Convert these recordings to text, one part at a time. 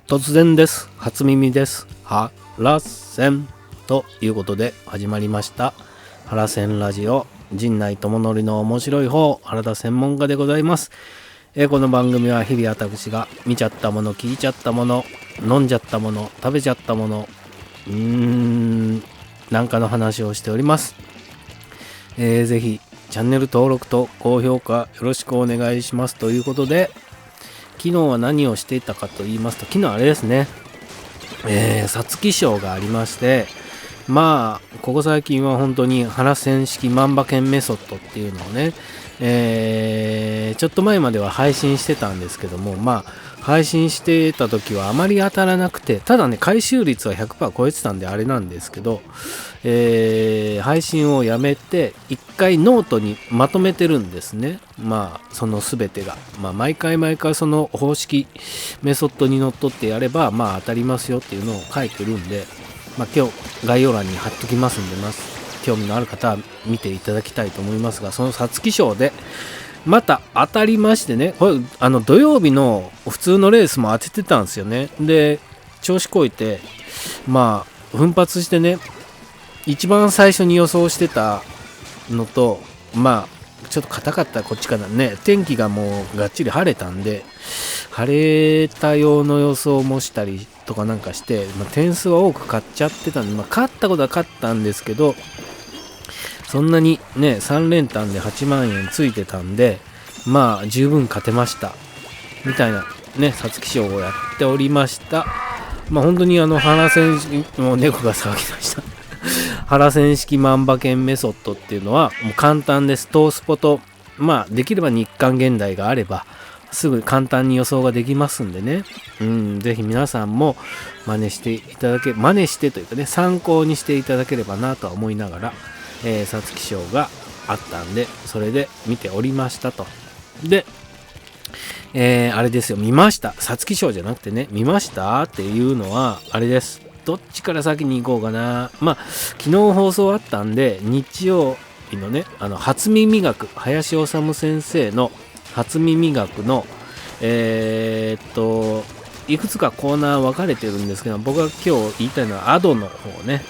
突然です。初耳です。ハラセンということで始まりましたハラセンラジオ、陣内智則の面白い方、原田専門家でございます。この番組は日々私が見ちゃったもの、聞いちゃったもの、飲んじゃったもの、食べちゃったもの、なんかの話をしております。ぜひチャンネル登録と高評価よろしくお願いしますということで、昨日は何をしていたかと言いますと、昨日あれですね、皐月賞がありまして、まあここ最近は本当に原戦式万馬券メソッドっていうのをね、ちょっと前までは配信してたんですけども、まあ配信してた時はあまり当たらなくて、ただね回収率は 100% 超えてたんであれなんですけど、配信をやめて一回ノートにまとめてるんですね。まあその全てが、まあ、毎回その方式メソッドにのっとってやればまあ当たりますよっていうのを書いてるんで、まあ、今日概要欄に貼っときますんで、興味のある方は見ていただきたいと思いますが、その皐月賞でまた当たりましてね、これ土曜日の普通のレースも当ててたんですよね。で調子こいてまあ奮発してね、一番最初に予想してたのと、まあちょっと硬かったこっちかなね。天気がもうがっちり晴れたんで、晴れた用の予想もしたりとかなんかして、点数は多く買っちゃってたんで、勝ったことは勝ったんですけど、そんなにね3連単で8万円ついてたんで、まあ十分勝てましたみたいなね皐月賞をやっておりました。まあ本当に原選手も猫が騒ぎました原戦式万馬券メソッドっていうのはもう簡単です。トースポとまあできれば日刊現代があればすぐ簡単に予想ができますんでね、ぜひ皆さんも真似してというかね、参考にしていただければなとは思いながら、皐月賞があったんでそれで見ておりましたと。で、あれですよ、見ました。皐月賞じゃなくてね、見ましたっていうのはあれです。どっちから先に行こうかな。まあ昨日放送あったんで、日曜日のね初耳学、林修先生の初耳学のいくつかコーナー分かれてるんですけど、僕が今日言いたいのはアドの方ね、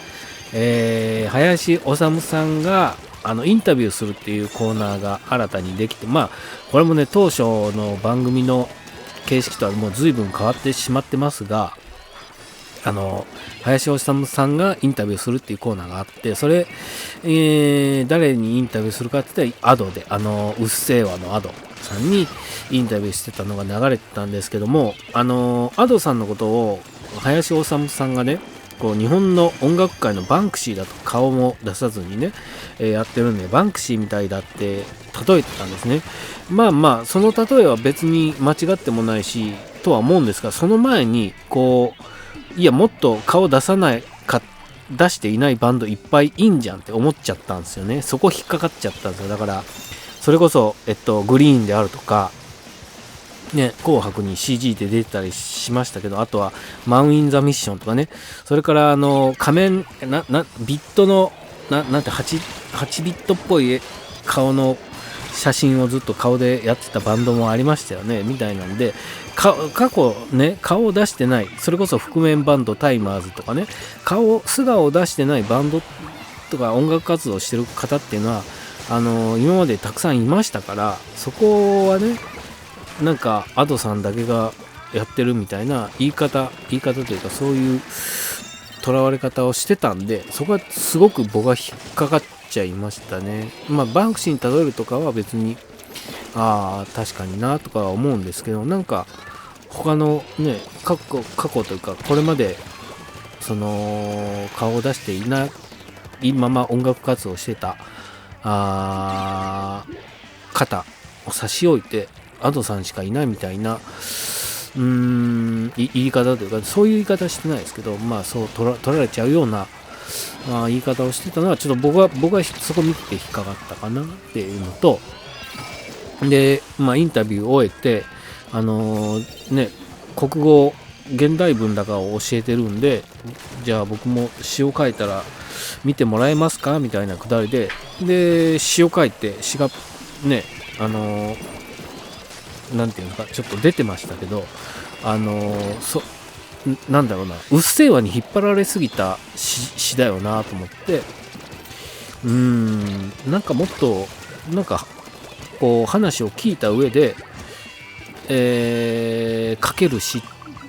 林修さんがインタビューするっていうコーナーが新たにできて、まあこれもね当初の番組の形式とはもう随分変わってしまってますが、林修さんがインタビューするっていうコーナーがあって、それ、誰にインタビューするかって言ったらアドでうっせぇわのアドさんにインタビューしてたのが流れてたんですけども、アドさんのことを林修さんがね、こう日本の音楽界のバンクシーだと顔も出さずにね、やってるんでバンクシーみたいだって例えてたんですね。まあその例えは別に間違ってもないしとは思うんですが、その前にこういやもっと顔出していないバンドいっぱいいいんじゃんって思っちゃったんですよね。そこ引っかかっちゃったんですよ。だからそれこそグリーンであるとかね、紅白に CG で出てたりしましたけど、あとはマウン・イン・ザ・ミッションとかね、それから仮面ビットのなんて 8ビットっぽい顔の写真をずっと顔でやってたバンドもありましたよねみたいなんで、過去ね顔を出してない、それこそ覆面バンドタイマーズとかね、素顔を出してないバンドとか音楽活動してる方っていうのは今までたくさんいましたから、そこはねなんかアドさんだけがやってるみたいな言い方というか、そういうとらわれ方をしてたんで、そこはすごく僕は引っかかっちゃいましたね。まあバンクシーに例えるとかは別に確かになとかは思うんですけど、なんか他のね過去というかこれまでその顔を出していないまま音楽活動してた方を差し置いてアドさんしかいないみたいな言い方というか、そういう言い方してないですけど、まあそう取られちゃうような言い方をしてたのはちょっと僕はそこ見て引っかかったかなっていうのと、でまあインタビューを終えて国語現代文だかを教えてるんで、じゃあ僕も詩を書いたら見てもらえますかみたいなくだりで詩を書いて詩がねなんていうのかちょっと出てましたけど、なんだろうな、うっせぇわに引っ張られすぎた詩だよなと思って、なんかもっとなんかこう話を聞いた上で、書ける詩っ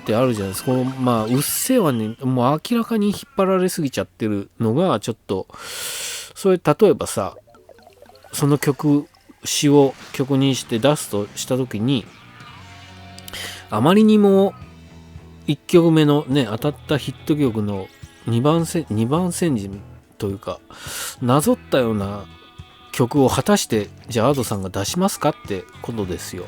てあるじゃないですか。このまあうっせぇわにもう明らかに引っ張られすぎちゃってるのがちょっと、それ例えばさ、その詩を曲にして出すとした時に、あまりにも1曲目のね当たったヒット曲の2番煎じというかなぞったような曲を果たしてじゃあ Ado さんが出しますかってことですよ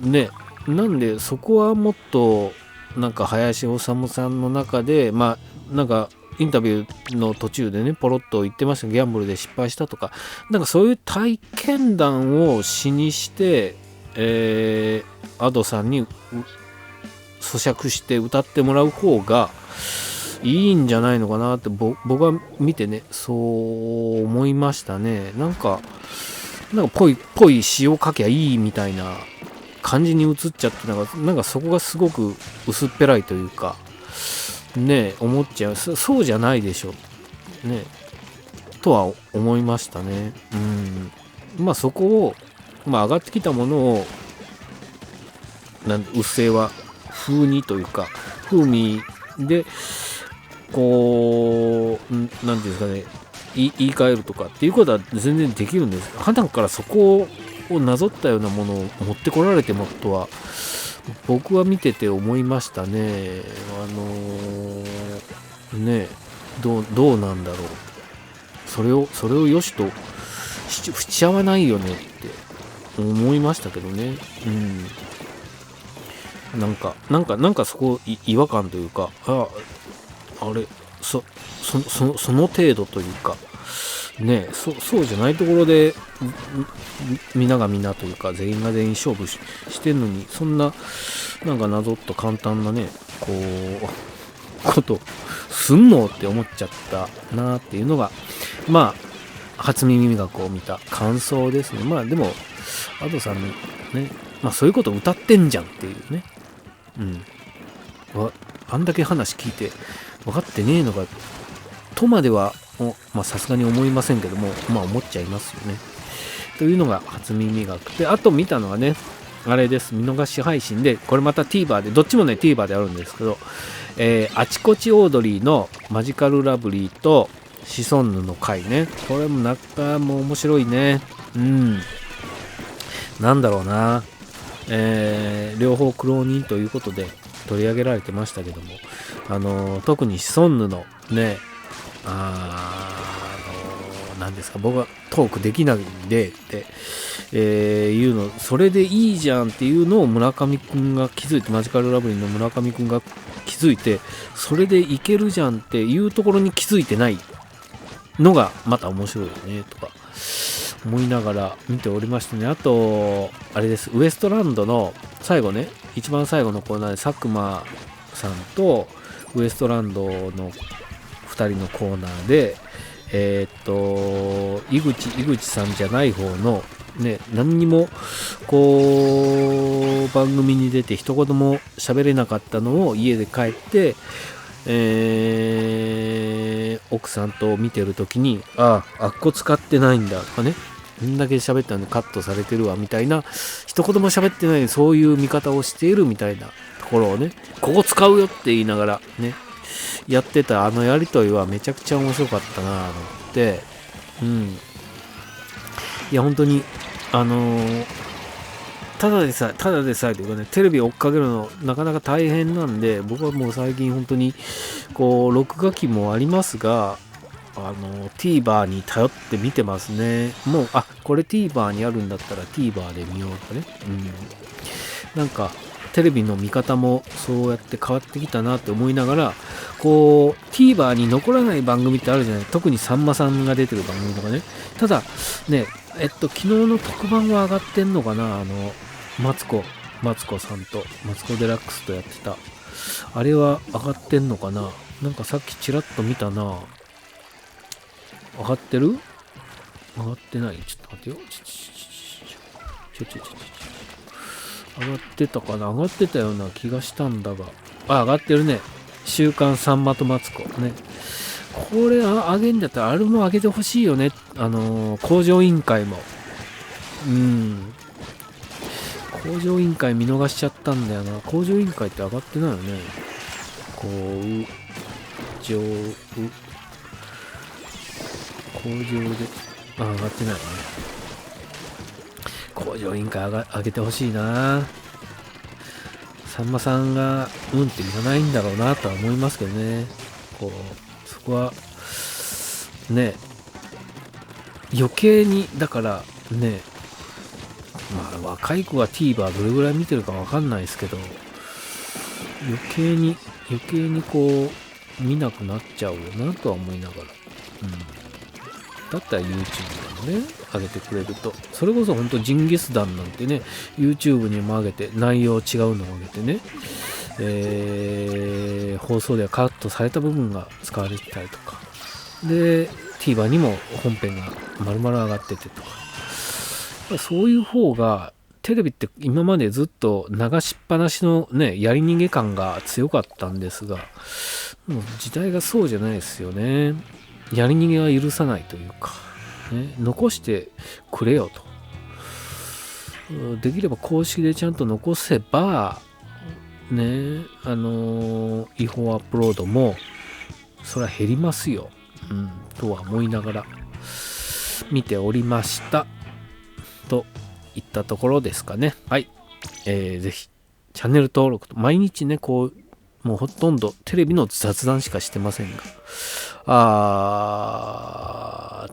ね。なんでそこはもっとなんか林修さんの中でまあなんかインタビューの途中でねポロッと言ってましたギャンブルで失敗したとか、なんかそういう体験談を詩にしてAdoさんに咀嚼して歌ってもらう方がいいんじゃないのかなって僕は見てねそう思いましたね。なんかぽい詩を書きゃいいみたいな感じに映っちゃって、なんかそこがすごく薄っぺらいというかね思っちゃう。そうじゃないでしょねとは思いましたね。まあそこをまあ上がってきたものをうっせぇわ風にというか風味でこうなんていうんですかね言い換えるとかっていうことは全然できるんです。普段からそこをなぞったようなものを持ってこられてもとは僕は見てて思いましたね。ねどうなんだろう。それをよしとしちゃわないよねって思いましたけどね。なんかそこ違和感というか、あれその程度というかね、そうじゃないところで皆が皆というか全員が全員勝負してんのに、そんななんかなぞっと簡単なねことすんのって思っちゃったなっていうのがまあ初耳学を見た感想ですね。まあでもAdoさんにね、まあそういうこと歌ってんじゃんっていうね、あんだけ話聞いて分かってねえのかとまではまあさすがに思いませんけども、まあ思っちゃいますよねというのが初耳学で、あと見たのはねあれです、見逃し配信で、これまた TVer でどっちもね TVer であるんですけど、あちこちオードリーのマジカルラブリーとシソンヌの回ね、これも中も面白いね。なんだろうな、両方苦労人ということで取り上げられてましたけども、特にシソンヌのね何ですか、僕はトークできないんでって、いうのそれでいいじゃんっていうのを村上くんが気づいて、マジカルラブリーの村上くんが気づいて、それでいけるじゃんっていうところに気づいてないのがまた面白いよねとか思いながら見ておりましてね。あとあれです、ウエストランドの最後ね、一番最後のコーナーで佐久間さんとウエストランドの2人のコーナーで井口さんじゃない方のね、何にもこう番組に出て一言も喋れなかったのを家で帰って、奥さんと見てるときにあっこ使ってないんだとかね、こんだけ喋ったんでカットされてるわみたいな、一言も喋ってないでそういう見方をしているみたいなところをね、ここ使うよって言いながらねやってたあのやりとりはめちゃくちゃ面白かったなと思って、いや本当にただでさえというかね、テレビを追っかけるのなかなか大変なんで、僕はもう最近本当にこう録画機もありますがTVer に頼って見てますね。もうこれ TVer にあるんだったら TVer で見ようとかね、なんかテレビの見方もそうやって変わってきたなって思いながら、こう TVer に残らない番組ってあるじゃない。特にさんまさんが出てる番組とかね。ただね、昨日の特番は上がってんのかな、マツコさんとマツコデラックスとやってたあれは上がってんのかな。なんかさっきちらっと見たな。上がってる？上がってない。ちょっと待ってよ。上がってたかな、上がってたような気がしたんだが、上がってるね。週刊さんまとマツコね。これ上げんだったらあれも上げてほしいよね。工場委員会も。工場委員会見逃しちゃったんだよな。工場委員会って上がってないよね。工場で、上がってないね。工場委員会上げてほしいな。さんまさんがって言わないんだろうなとは思いますけどね。そこはね、余計にだからね、若い子が TVer どれぐらい見てるかわかんないですけど、余計に見なくなっちゃうよなとは思いながら、だったら YouTube でもね上げてくれると、それこそ本当ジンギスダンなんてね YouTube にも上げて、内容違うのを上げてね、放送ではカットされた部分が使われてたりとかで、 TVer にも本編が丸々上がっててとか、そういう方が、テレビって今までずっと流しっぱなしのね、やり逃げ感が強かったんですが、もう時代がそうじゃないですよね。やり逃げは許さないというか、ね、残してくれよと。できれば公式でちゃんと残せば、ね、違法アップロードも、それは減りますよ。とは思いながら見ておりました。といったところですかね。はい。ぜひ、チャンネル登録と、毎日ね、もうほとんどテレビの雑談しかしてませんが、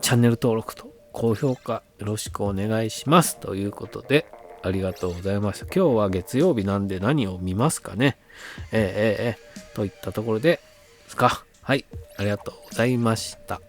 チャンネル登録と高評価よろしくお願いします。ということで、ありがとうございました。今日は月曜日なんで何を見ますかね。といったところですか。はい。ありがとうございました。